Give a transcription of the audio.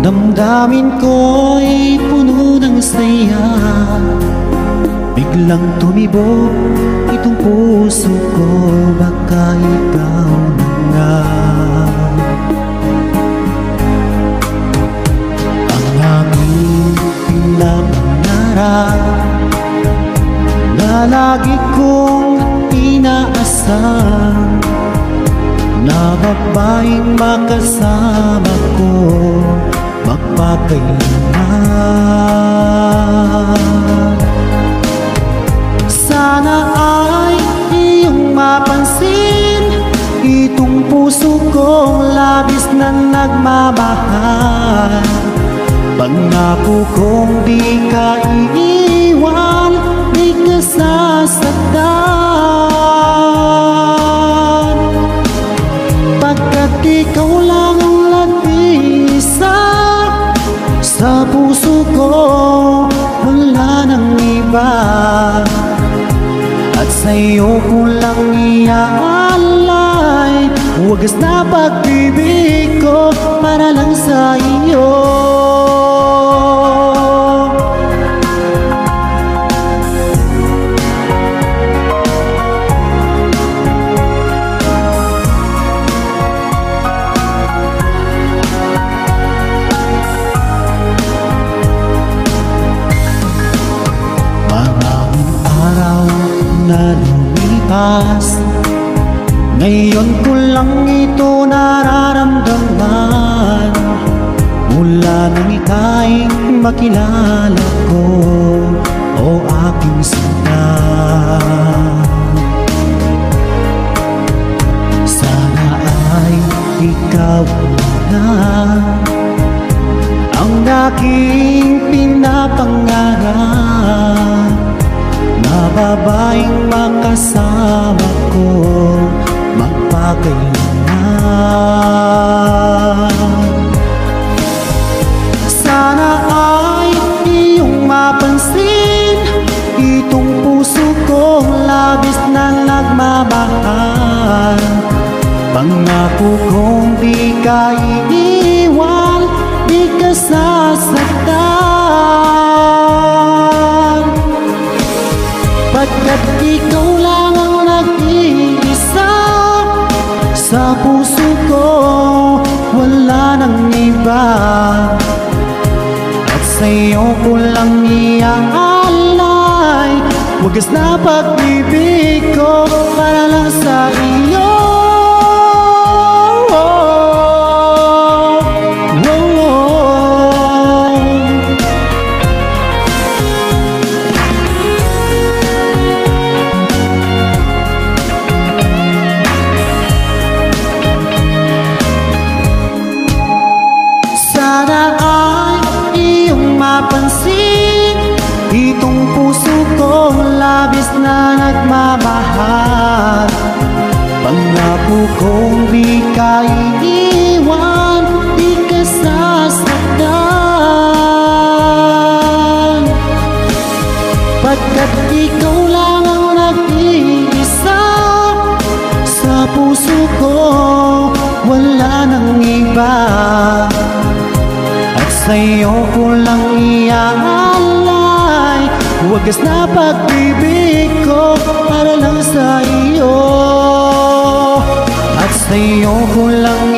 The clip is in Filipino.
Damdamin ko'y puno ng saya, biglang tumibok itong puso ko. Baka ikaw na nga ang aking pinapangarap na lagi kong inaasam, na babaeng makasama ko magpakailanman. Sana ay iyong mapansin itong puso kong labis na nagmamahal. Pangako kong di ka iiwan, di ka sasaktan, pagkat ikaw lang ang nag-iisa sa puso ko, wala nang iba. At sa'yo ko lang iaalay wagas na pag-ibig ko para lang sa iyo. Na lumipas, ngayon ko lang ito nararamdaman. Mula nang ika'y makilala ko, o aking sinta. Sana ay ikaw na ang aking pinapangarap, na babaeng makasama ko magpakailanman. Sana ay iyong mapansin itong puso kong labis na nagmamahal. Pangako kong di ka iiwan, di ka sasaktan, pagkat ikaw lang ang nag-iisa sa puso ko, wala nang iba. At sa'yo ko lang iaalay wagas na pag-ibig ko para lang sa iyo. Sana ay iyong mapansin itong puso kong labis na nagmamahal. Pangako kong di ka iiwan, di ka sasaktan, pagkat ikaw lang ang nag-iisa sa puso ko, wala nang iba. Sa'yo ko lang iaalay wagas na pag-ibig ko para lang sa iyo. At sa'yo ko lang